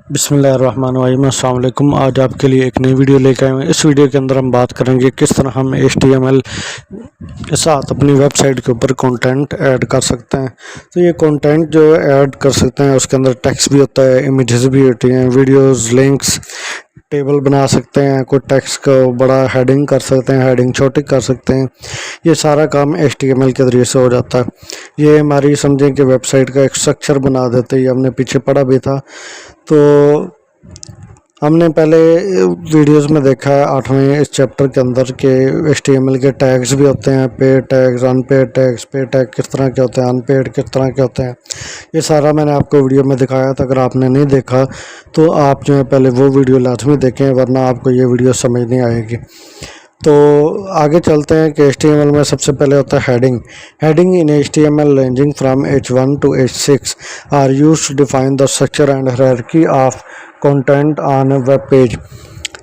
बिस्मिल्लाहिर्रहमानिर्रहीम। अस्सलाम वालेकुम। आज आपके लिए एक नई वीडियो लेकर आए हैं। इस वीडियो के अंदर हम बात करेंगे किस तरह हम HTML के साथ अपनी वेबसाइट के ऊपर कंटेंट ऐड कर सकते हैं। तो ये कंटेंट जो ऐड कर सकते हैं उसके अंदर टेक्स्ट भी होता है, इमेजेस भी होती हैं, वीडियोस, लिंक्स, टेबल बना सकते हैं, कोई टेक्स्ट को बड़ा हेडिंग कर सकते हैं, हेडिंग छोटी कर सकते हैं। ये सारा काम HTML के ज़रिए से हो जाता है। ये हमारी समझें कि वेबसाइट का एक स्ट्रक्चर बना देते हैं। ये हमने पीछे पढ़ा भी था। तो हमने पहले वीडियोस में देखा है 8वें इस चैप्टर के अंदर के HTML के टैग्स भी होते हैं, paid tags, unpaid tags, paid tag किस तरह के होते हैं, अनपेड किस तरह के होते हैं। ये सारा मैंने आपको वीडियो में दिखाया था। अगर आपने नहीं देखा तो आप जो है पहले वो वीडियो लाजमी देखें, वरना आपको ये वीडियो समझ नहीं आएगी। तो आगे चलते हैं कि HTML में सबसे पहले होता है heading in HTML ranging from H1 to H6 are used to define the structure and hierarchy of content on web page.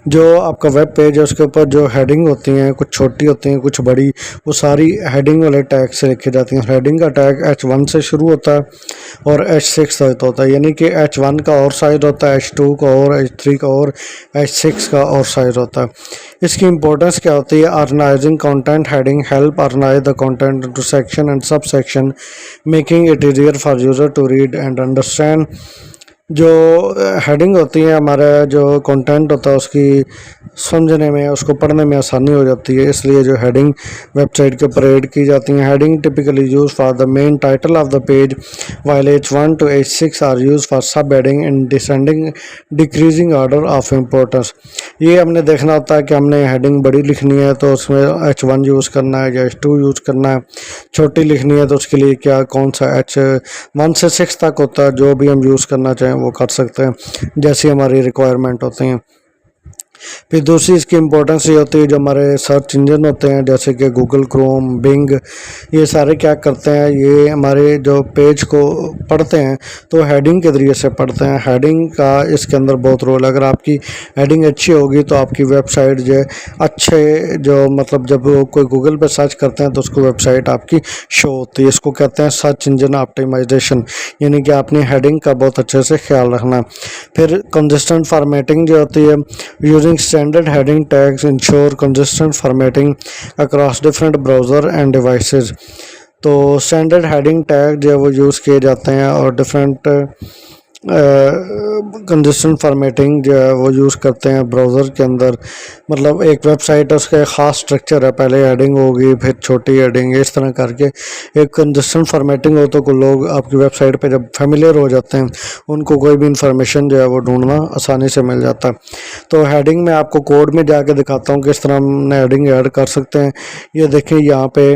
जो आपका वेब पेज है उसके ऊपर जो हेडिंग होती हैं, कुछ छोटी होती हैं, कुछ बड़ी, वो सारी हेडिंग वाले टैग से लिखी जाती हैं। हेडिंग का टैग H1 से शुरू होता है और H6 तक होता है, यानी कि H1 का और साइज होता है, H2 का और, H3 का और, H6 का और साइज होता है। इसकी इंपॉर्टेंस क्या होती है? Organising content heading help organise the content into section and sub section, making it easier for user to read and understand. जो हेडिंग होती है, हमारा जो कंटेंट होता है उसकी समझने में, उसको पढ़ने में आसानी हो जाती है, इसलिए जो हेडिंग वेबसाइट के ऊपर ऐड की जाती हैं। Heading typically use for the main title of the page while H1 to H6 are use for sub heading in descending decreasing order of importance. ये हमने देखना होता है कि हमने हेडिंग बड़ी लिखनी है तो उसमें H1 यूज़ करना है या H2 यूज़ करना है। छोटी लिखनी है तो उसके लिए क्या कौन सा H1 से 6 तक होता है, जो भी हम यूज़ करना चाहें वो कर सकते हैं, जैसी हमारी रिक्वायरमेंट होती हैं। फिर दूसरी इसकी इम्पोर्टेंस ये होती है, जो हमारे सर्च इंजन होते हैं जैसे कि गूगल क्रोम, बिंग, ये सारे क्या करते हैं, ये हमारे जो पेज को पढ़ते हैं तो हेडिंग के ज़रिए से पढ़ते हैं। हेडिंग का इसके अंदर बहुत रोल है। अगर आपकी हेडिंग अच्छी होगी तो आपकी वेबसाइट जो अच्छे जो मतलब जब कोई गूगल पे सर्च करते हैं तो उसको वेबसाइट आपकी शो होती है। इसको कहते हैं सर्च इंजन ऑप्टिमाइजेशन, यानी कि आपने हेडिंग का बहुत अच्छे से ख्याल रखना। फिर कंसिस्टेंट फॉर्मेटिंग जो होती है, using standard heading tags ensure consistent formatting across different browser and devices। तो स्टैंडर्ड हेडिंग टैग जो है वो यूज़ किए जाते हैं और डिफरेंट कंसिस्टेंट फॉर्मेटिंग जो है वो यूज़ करते हैं ब्राउज़र के अंदर। मतलब एक वेबसाइट है, उसका एक ख़ास स्ट्रक्चर है, पहले हेडिंग होगी फिर छोटी हेडिंग, इस तरह करके एक कंसिस्टेंट फॉर्मेटिंग हो तो को लोग आपकी वेबसाइट पे जब फेमिलियर हो जाते हैं उनको कोई भी इंफॉर्मेशन जो है वो ढूंढना आसानी से मिल जाता है। तो हेडिंग में आपको कोड में जाके दिखाता हूँ किस तरह हम हेडिंग ऐड कर सकते हैं। ये देखें यहाँ पे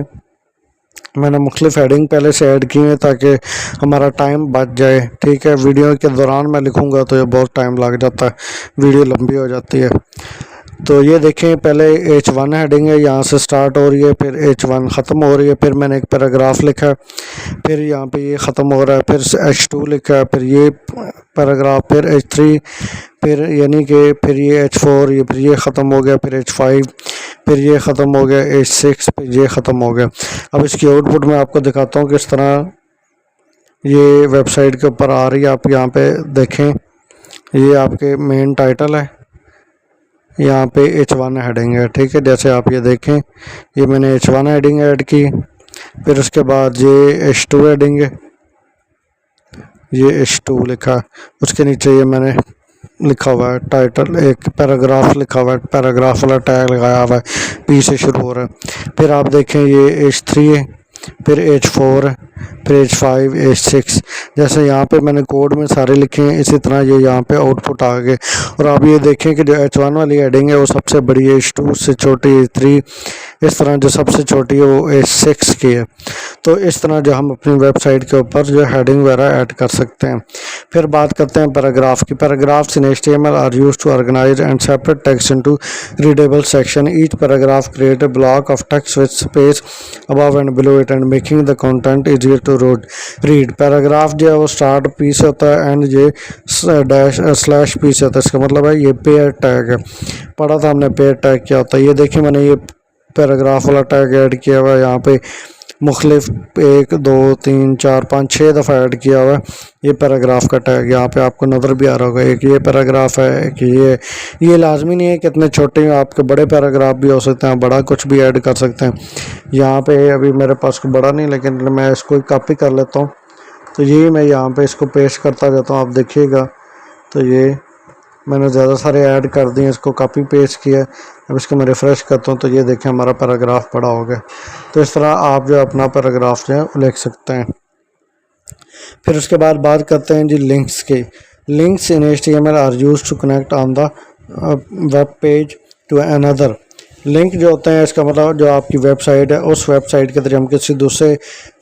मैंने मुख्तलिफ हेडिंग पहले से ऐड की है ताकि हमारा टाइम बच जाए। ठीक है, वीडियो के दौरान मैं लिखूंगा तो ये बहुत टाइम लग जाता है, वीडियो लंबी हो जाती है। तो ये देखें, पहले H1 हेडिंग है, यहाँ से स्टार्ट हो रही है, फिर H1 ख़त्म हो रही है, फिर मैंने एक पैराग्राफ लिखा है, फिर यहाँ पे ये ख़त्म हो रहा है, फिर H2 लिखा है, फिर ये पैराग्राफ, फिर H3, फिर यानी कि फिर ये H4, ये फिर ये ख़त्म हो गया, फिर H5, फिर ये ख़त्म हो गया, H6, फिर ये ख़त्म हो गया। अब इसकी आउटपुट मैं आपको दिखाता हूँ किस तरह ये वेबसाइट के ऊपर आ रही है। आप यहाँ पे देखें, ये आपके मेन टाइटल है, यहाँ पे H1 हेडिंग है। ठीक है, जैसे आप ये देखें, ये मैंने H1 हेडिंग ऐड की, फिर उसके बाद ये H2 हेडिंग है, ये H2 लिखा, उसके नीचे ये मैंने लिखा हुआ है टाइटल, एक पैराग्राफ लिखा हुआ है, पैराग्राफ वाला टैग लगाया हुआ है, P से शुरू हो रहा है। फिर आप देखें ये H3 है, फिर H4 है, फिर H5, H6। जैसे यहाँ पे मैंने कोड में सारे लिखे हैं, इसी तरह ये यहाँ पे आउटपुट आ गए। और आप ये देखें कि जो H1 वाली हेडिंग है वो सबसे बड़ी है, H2 से छोटी H3, इस तरह जो सबसे छोटी है वो H6 की है। तो इस तरह जो हम अपनी वेबसाइट के ऊपर जो हेडिंग वगैरह ऐड कर सकते हैं। फिर बात करते हैं पैराग्राफ की। Paragraphs in HTML are used to organise and separate text into readable section. Each paragraph create a block of text with space above and below it and making the content easier to read. Paragraph जो है वो start P से होता है and ये dash slash P से होता है। इसका मतलब है ये पेयर टैग है, पढ़ा था हमने पेयर टैग क्या होता है। ये देखिए मैंने ये पैराग्राफ वाला टैग ऐड किया हुआ है यहाँ पे मुख्तलिफ 1 2 3 4 5 6 दफ़ा ऐड किया हुआ है। ये पैराग्राफ का टैग यहाँ पे आपको नज़र भी आ रहा होगा। एक ये पैराग्राफ है कि ये लाजमी नहीं है कि इतने छोटे आपके बड़े पैराग्राफ भी हो सकते हैं, बड़ा कुछ भी ऐड कर सकते हैं। यहाँ पे अभी मेरे पास कोई बड़ा नहीं, लेकिन मैं इसको कॉपी कर लेता हूँ। तो ये मैं यहाँ पे इसको पेस्ट करता जाता हूँ, आप देखिएगा। तो ये मैंने ज़्यादा सारे ऐड कर दिए, इसको कॉपी पेस्ट किया। अब इसको मैं रिफ़्रेश करता हूँ तो ये देखें हमारा पैराग्राफ बड़ा हो गया। तो इस तरह आप जो अपना पैराग्राफ जो है लिख सकते हैं। फिर उसके बाद बात करते हैं जी लिंक्स की। Links in HTML are used to connect on the web page to another. Link जो होते हैं इसका मतलब जो आपकी वेबसाइट है उस वेबसाइट के जरिए हम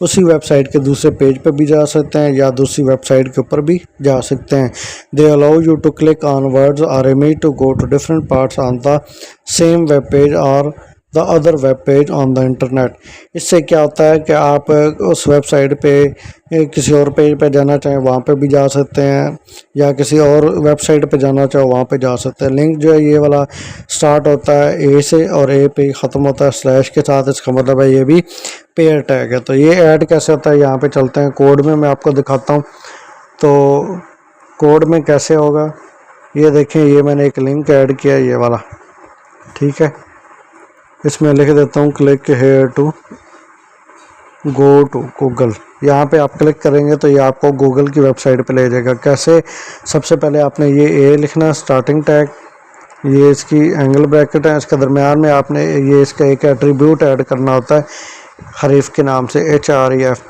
उसी वेबसाइट के दूसरे पेज पर भी जा सकते हैं या दूसरी वेबसाइट के ऊपर भी जा सकते हैं। They allow you to click on words or image to go to different parts on the same web page or the other web page on the internet. इससे क्या होता है कि आप उस वेबसाइट पे किसी और पेज पे जाना चाहें वहाँ पे भी जा सकते हैं, या किसी और वेबसाइट पे जाना चाहो वहाँ पे जा सकते हैं। लिंक जो है ये वाला स्टार्ट होता है ए से और ए पे ख़त्म होता है स्लैश के साथ। इसका मतलब है ये भी पेयर टैग है। तो ये ऐड कैसे होता है, यहाँ पे चलते हैं कोड में, मैं आपको दिखाता हूँ। तो कोड में कैसे होगा ये देखें, ये मैंने एक लिंक ऐड किया है ये वाला, ठीक है। इसमें लिख देता हूँ click here to go to Google. यहाँ पे आप क्लिक करेंगे तो ये आपको गूगल की वेबसाइट पे ले जाएगा। कैसे, सबसे पहले आपने ये ए लिखना स्टार्टिंग टैग, ये इसकी एंगल ब्रैकेट है, इसके दरमियान में आपने ये इसका एक एट्रीब्यूट ऐड करना होता है हरीफ के नाम से HREF।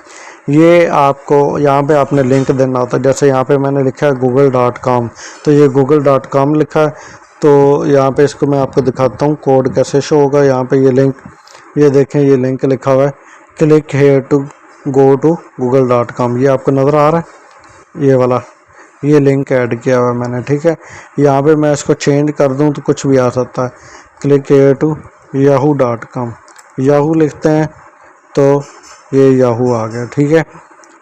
ये आपको यहाँ पे आपने लिंक देना होता है। जैसे यहाँ पे मैंने लिखा है google.com, तो ये google.com लिखा है। तो यहाँ पे इसको मैं आपको दिखाता हूँ कोड कैसे शो होगा। यहाँ पे ये लिंक, ये देखें ये लिंक लिखा हुआ है click here to go to google.com। ये आपको नज़र आ रहा है ये वाला, ये लिंक ऐड किया हुआ है मैंने, ठीक है। यहाँ पे मैं इसको चेंज कर दूँ तो कुछ भी आ सकता है, click here to yahoo.com। Yahoo लिखते हैं तो ये याहू आ गया, ठीक है।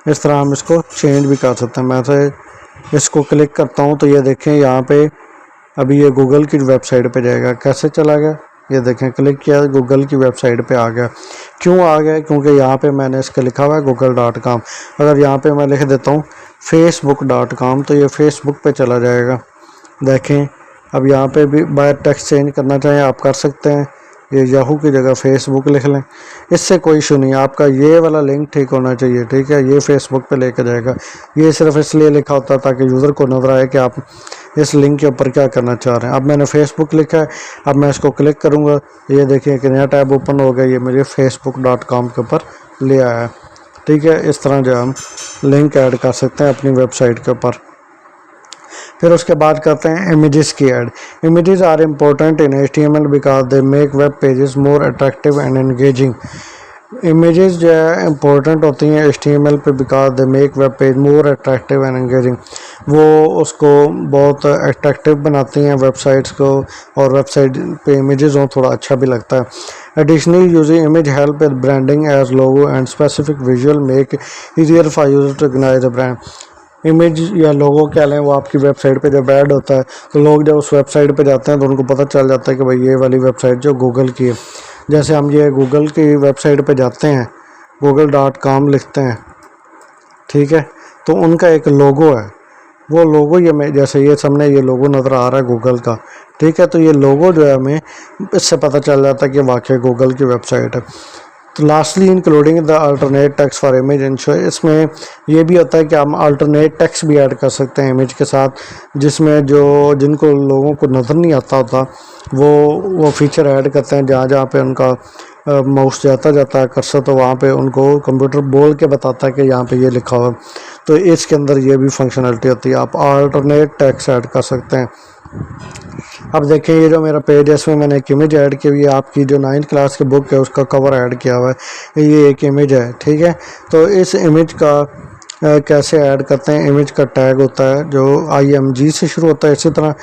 इस तरह हम इसको चेंज भी कर सकते हैं। मैं से इसको क्लिक करता हूँ तो ये देखें यहाँ पे अभी ये गूगल की वेबसाइट पे जाएगा। कैसे चला गया, ये देखें क्लिक किया गूगल की वेबसाइट पे आ गया। क्यों आ गया, क्योंकि यहाँ पे मैंने इसका लिखा हुआ है google.com। अगर यहाँ पे मैं लिख देता हूँ facebook.com तो ये फेसबुक पे चला जाएगा। देखें अब यहाँ पे भी बाय टेक्स्ट चेंज करना चाहें आप कर सकते हैं, ये याहू की जगह फेसबुक लिख लें, इससे कोई इशू नहीं। आपका ये वाला लिंक ठीक होना चाहिए, ठीक है। ये फेसबुक पे लेकर जाएगा। ये सिर्फ इसलिए लिखा होता है ताकि यूज़र को नज़र आए कि आप इस लिंक के ऊपर क्या करना चाह रहे हैं। अब मैंने फेसबुक लिखा है, अब मैं इसको क्लिक करूँगा, ये देखिए कि नया टैब ओपन हो गया, ये मुझे facebook.com के ऊपर ले आया, ठीक है। इस तरह जो हम लिंक ऐड कर सकते हैं अपनी वेबसाइट के ऊपर। फिर उसके बाद करते हैं इमेजेस की add. Images are important in HTML because they make web pages more attractive and engaging. Images जो है इम्पोर्टेंट होती हैं HTML पे because they make web page more attractive and engaging. वो उसको बहुत अट्रैक्टिव बनाती हैं वेबसाइट्स को, और वेबसाइट पे इमेजेस हो थोड़ा अच्छा भी लगता है। Additionally using image help with branding as logo and specific visual make easier for user to recognise the brand. Image या लोगो कह लें, वो आपकी वेबसाइट पे जब ऐड होता है तो लोग जब उस वेबसाइट पे जाते हैं तो उनको पता चल जाता है कि भाई ये वाली वेबसाइट जो गूगल की है। जैसे हम ये गूगल की वेबसाइट पे जाते हैं, google.com लिखते हैं, ठीक है, तो उनका एक लोगो है, वो लोगो ये मैं जैसे ये सामने ये लोगो नज़र आ रहा है गूगल का, ठीक है। तो ये लोगो जो है हमें इससे पता चल जाता है कि वाकई गूगल की वेबसाइट है। तो lastly including the alternate text for image ensure, इसमें ये भी होता है कि हम अल्टरनेट टेक्स्ट भी ऐड कर सकते हैं इमेज के साथ, जिसमें जिनको लोगों को नज़र नहीं आता होता वो फीचर ऐड करते हैं। जहाँ पे उनका माउस जाता है कर्सर, तो वहाँ पे उनको कंप्यूटर बोल के बताता है कि यहाँ पे ये लिखा हुआ है। तो इसके अंदर ये भी फंक्शनलिटी होती है, आप अल्टरनेट टेक्स्ट ऐड कर सकते हैं। अब देखें ये जो मेरा पेज है इसमें मैंने एक इमेज ऐड की हुई है, आपकी जो 9th क्लास की बुक है उसका कवर ऐड किया हुआ है, ये एक इमेज है, ठीक है। तो इस इमेज का कैसे ऐड करते हैं, इमेज का टैग होता है जो IMG से शुरू होता है, इसी तरह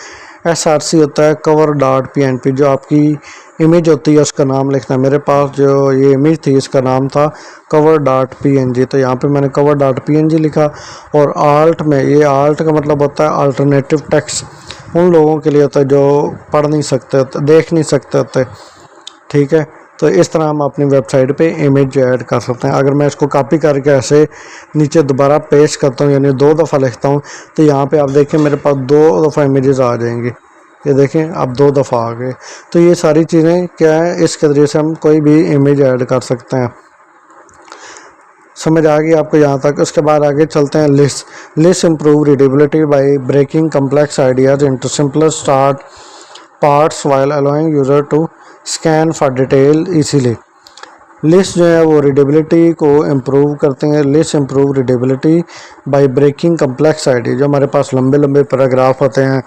SRC होता है cover.pnp। जो आपकी इमेज होती है उसका नाम लिखना है। मेरे पास जो ये इमेज थी इसका नाम था cover.png, तो यहाँ पे मैंने cover.png लिखा। और आल्ट में, ये आल्ट का मतलब होता है अल्टरनेटिव टेक्स्ट, उन लोगों के लिए होता है जो पढ़ नहीं सकते होते, देख नहीं सकते होते, ठीक है। तो इस तरह हम अपनी वेबसाइट पे इमेज जो ऐड कर सकते हैं। अगर मैं इसको कॉपी करके ऐसे नीचे दोबारा पेस्ट करता हूँ, यानी 2 दफ़ा लिखता हूँ, तो यहाँ पे आप देखें मेरे पास 2 दफ़ा इमेजेस आ जाएंगी। ये देखें अब 2 दफ़ा आ गए। तो ये सारी चीज़ें क्या है, इसके ज़रिए से हम कोई भी इमेज ऐड कर सकते हैं। समझ आ गई आपको यहाँ तक। उसके बाद आगे चलते हैं list improve readability by breaking complex ideas into simpler start parts while allowing user to scan for detail easily. List जो है वो रीडेबिलिटी को इम्प्रूव करते हैं। List improve readability by breaking complex idea. जो हमारे पास लंबे लंबे पैराग्राफ होते हैं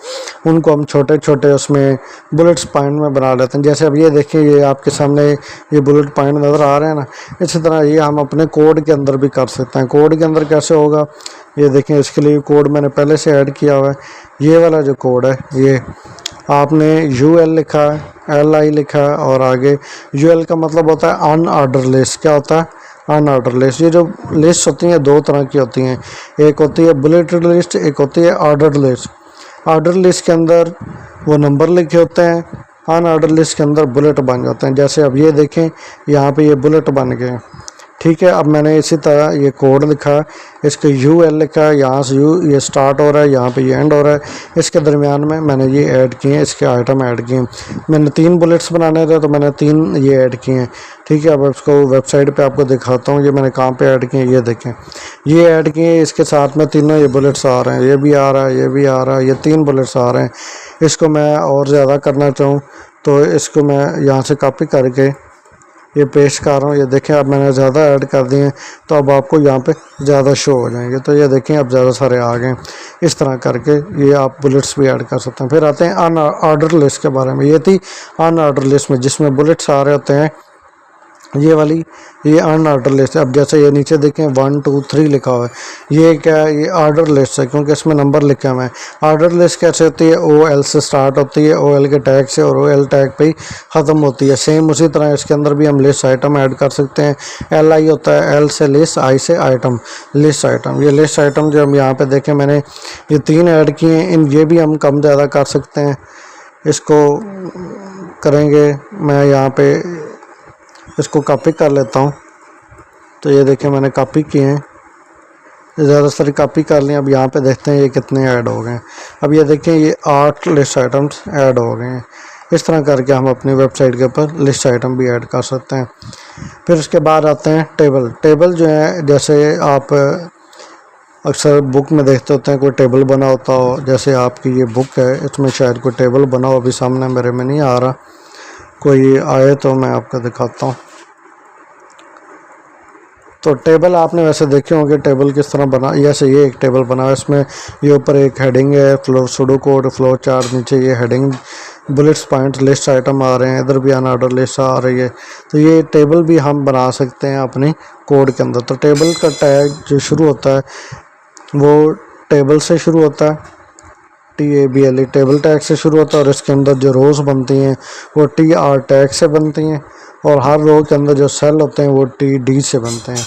उनको हम छोटे छोटे उसमें बुलेट्स पॉइंट में बना लेते हैं। जैसे अब ये देखिए, ये आपके सामने ये बुलेट पॉइंट नज़र आ रहे हैं ना, इसी तरह ये हम अपने कोड के अंदर भी कर सकते हैं। कोड के अंदर कैसे होगा, ये देखें, इसके लिए कोड मैंने पहले से ऐड किया हुआ है। ये वाला जो कोड है, ये आपने UL लिखा है, LI लिखा है, और आगे UL का मतलब होता है अनऑर्डर लिस्ट। क्या होता है? Unordered list. ये जो लिस्ट होती हैं 2 तरह की होती हैं, एक होती है बुलेटेड लिस्ट, एक होती है ऑर्डर लिस्ट। ऑर्डर लिस्ट के अंदर वो नंबर लिखे होते हैं, अनऑर्डर लिस्ट के अंदर बुलेट बन जाते हैं। जैसे अब ये देखें, यहाँ पे ये बुलेट बन गए। ठीक है, अब मैंने इसी तरह ये कोड लिखा है, इसके UL लिखा है, यहाँ से ये स्टार्ट हो रहा है, यहाँ पे ये एंड हो रहा है, इसके दरमियान में मैंने ये ऐड किए हैं, इसके आइटम ऐड किए हैं। मैंने 3 बुलेट्स बनाने थे तो मैंने 3 ये ऐड किए हैं। ठीक है, अब इसको वेबसाइट पे आपको दिखाता हूँ, ये मैंने कहाँ पे ऐड किए हैं, ये देखें, ये ऐड किए हैं। इसके साथ में तीनों ये बुलेट्स आ रहे हैं, ये भी आ रहा है, ये भी आ रहा है, ये 3 बुलेट्स आ रहे हैं। इसको मैं और ज़्यादा करना चाहूँ तो इसको मैं यहाँ से कॉपी करके ये पेश कर रहा हूँ। ये देखें, अब मैंने ज़्यादा ऐड कर दिए हैं तो अब आपको यहाँ पे ज़्यादा शो हो जाएंगे। तो ये देखें, अब ज़्यादा सारे आ गए। इस तरह करके ये आप बुलेट्स भी ऐड कर सकते हैं। फिर आते हैं अनऑर्डर लिस्ट के बारे में। ये थी अनऑर्डर लिस्ट में जिसमें बुलेट्स आ रहे होते हैं, ये वाली ये अनऑर्डर लिस्ट है। अब जैसे ये नीचे देखें 1 2 3 लिखा हुआ है, ये क्या है, ये ऑर्डर लिस्ट है क्योंकि इसमें नंबर लिखा हुआ है। ऑर्डर लिस्ट कैसे होती है? OL से स्टार्ट होती है, OL के टैग से, और OL टैग पे ही ख़त्म होती है। सेम उसी तरह इसके अंदर भी हम लिस्ट आइटम ऐड कर सकते हैं। LI होता है, L से लिस्ट, I से आइटम, लिस्ट आइटम। ये लिस्ट आइटम जो हम यहाँ पे देखें, मैंने ये 3 ऐड किए हैं। इन ये भी हम कम ज़्यादा कर सकते हैं। इसको करेंगे, मैं यहाँ पे इसको कॉपी कर लेता हूँ। तो ये देखें, मैंने कॉपी किए हैं, ज़्यादा सारी कॉपी कर ली। अब यहाँ पे देखते हैं ये कितने ऐड हो गए हैं। अब ये देखें, ये 8 लिस्ट आइटम्स ऐड हो गए हैं। इस तरह करके हम अपनी वेबसाइट के ऊपर लिस्ट आइटम भी ऐड कर सकते हैं। फिर उसके बाद आते हैं टेबल। टेबल जो है, जैसे आप अक्सर बुक में देखते होते हैं कोई टेबल बना होता हो। जैसे आपकी ये बुक है, इसमें शायद कोई टेबल बना हो, अभी सामने मेरे में नहीं आ रहा, कोई आए तो मैं आपको दिखाता हूँ। तो टेबल आपने वैसे देखे होंगे टेबल किस तरह बना। जैसे ये एक टेबल बना है, इसमें ये ऊपर एक हेडिंग है, flow pseudo code, flow chart, नीचे ये heading, bullets point, list item आ रहे हैं, इधर भी अनऑर्डर लिस्ट आ रही है। तो ये टेबल भी हम बना सकते हैं अपने कोड के अंदर। तो टेबल का टैग जो शुरू होता है वो टेबल से शुरू होता है, TABLE, टेबल टैग से शुरू होता है, और इसके अंदर जो रोज़ बनती हैं वो TR टैग से बनती हैं, और हर रो के अंदर जो सेल होते हैं वो TD से बनते हैं।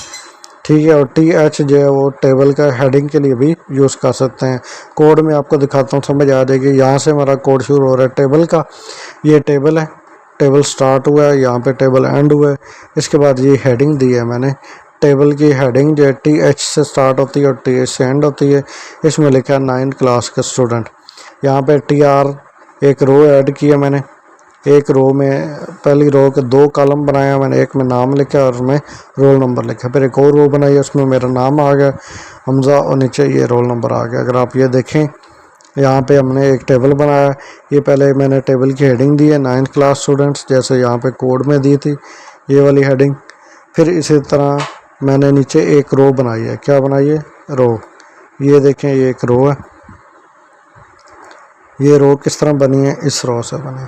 ठीक है, और TH जो है वो टेबल का हेडिंग के लिए भी यूज़ कर सकते हैं। कोड में आपको दिखाता हूँ, समझ आ जाएगी। यहाँ से हमारा कोड शुरू हो रहा है टेबल का, ये टेबल है, टेबल स्टार्ट हुआ है, यहाँ पे टेबल एंड हुआ है। इसके बाद ये हेडिंग दी है मैंने, टेबल की हेडिंग जो है TH से स्टार्ट होती है और TH से एंड होती है। इसमें लिखा है 9th क्लास का स्टूडेंट। यहाँ पे TR एक रो ऐड किया मैंने, एक रो में पहली रो के 2 कॉलम बनाया मैंने, एक में नाम लिखा और उसमें रोल नंबर लिखा। फिर एक और रो बनाई, उसमें मेरा नाम आ गया हमज़ा, और नीचे ये रोल नंबर आ गया। अगर आप ये देखें, यहाँ पे हमने एक टेबल बनाया। ये पहले मैंने टेबल की हेडिंग दी है 9th क्लास स्टूडेंट्स, जैसे यहाँ पे कोड में दी थी ये वाली हेडिंग। फिर इसी तरह मैंने नीचे एक रो बनाई है। क्या बनाई है? रो। ये देखें, ये एक रो है। ये रो किस तरह बनी है? इस रो से बनी।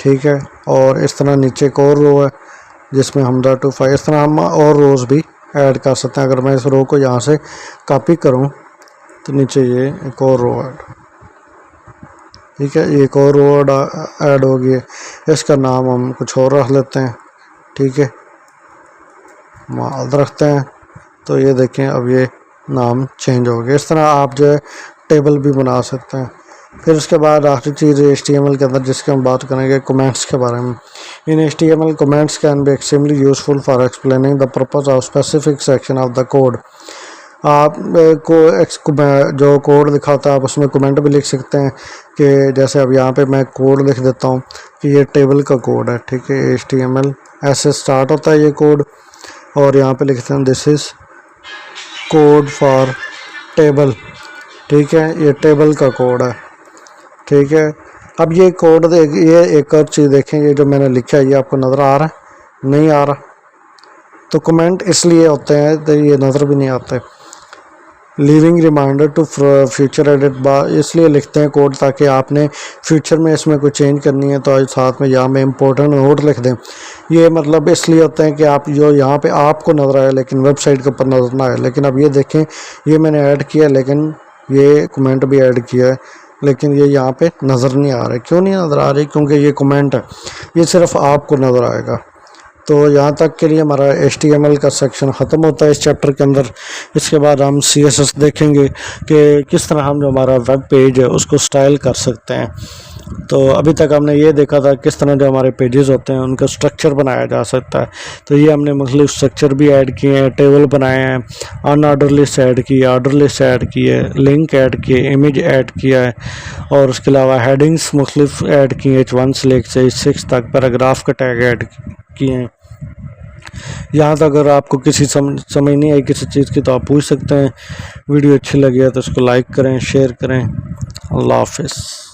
ठीक है, और इस तरह नीचे एक और रो है जिसमें हमजा 2 5। इस तरह हम और रोज़ भी ऐड कर सकते हैं। अगर मैं इस रो को यहाँ से कॉपी करूँ तो नीचे ये एक और रो ऐड, ठीक है, एक और रो ऐड हो गई है। इसका नाम हम कुछ और रख लेते हैं। ठीक है, माल रखते हैं। तो ये देखें, अब ये नाम चेंज हो गया। इस तरह आप जो है टेबल भी बना सकते हैं। फिर उसके बाद आखिरी चीज़ HTML के अंदर जिसके हम बात करेंगे कमेंट्स के बारे में। इन HTML comments can be extremely useful for explaining the purpose of specific section of the code. आप को जो कोड दिखाता है आप उसमें कमेंट भी लिख सकते हैं कि जैसे अब यहाँ पे मैं कोड लिख देता हूँ कि ये टेबल का कोड है, ठीक है। HTML ऐसे स्टार्ट होता है ये कोड, और यहाँ पे लिखते हैं this is code for table, ठीक है, ये टेबल का कोड है, ठीक है। अब ये कोड ये एक और चीज़ देखें, ये जो मैंने लिखा है ये आपको नज़र आ रहा है, नहीं आ रहा, तो कमेंट इसलिए होते हैं तो ये नज़र भी नहीं आते। Leaving reminder to future edit इसलिए लिखते हैं कोड ताकि आपने फ्यूचर में इसमें कोई चेंज करनी है तो साथ में यहाँ में इम्पोर्टेंट नोट लिख दें। ये मतलब इसलिए होते हैं कि आप जो यहाँ पे आपको नज़र आए लेकिन वेबसाइट के ऊपर नज़र ना आए। लेकिन अब ये देखें, ये मैंने ऐड किया लेकिन ये कमेंट भी ऐड किया है लेकिन ये यहाँ पे नज़र नहीं आ रहा है। क्यों नहीं नज़र आ रही? क्योंकि ये कमेंट है, ये सिर्फ आपको नज़र आएगा। तो यहाँ तक के लिए हमारा HTML का सेक्शन ख़त्म होता है इस चैप्टर के अंदर। इसके बाद हम CSS देखेंगे कि किस तरह हम जो हमारा वेब पेज है उसको स्टाइल कर सकते हैं। तो अभी तक हमने ये देखा था किस तरह जो हमारे पेजेस होते हैं उनका स्ट्रक्चर बनाया जा सकता है। तो ये हमने मुख्तलिफ स्ट्रक्चर भी ऐड किए हैं, टेबल बनाए हैं, अनऑर्डर लिस्ट ऐड की है, ऑर्डर लिस्ट ऐड की है, लिंक ऐड किए, इमेज ऐड किया है, और उसके अलावा हेडिंग्स मुख्तलिफ ऐड की हैं, H1 से लेकर H6 तक, पैराग्राफ का टैग ऐड किए हैं। यहाँ तक अगर आपको किसी समझ नहीं आई किसी चीज़ की तो आप पूछ सकते हैं। वीडियो अच्छी लगी है तो इसको लाइक करें, शेयर करें। अल्लाह हाफ़िज़।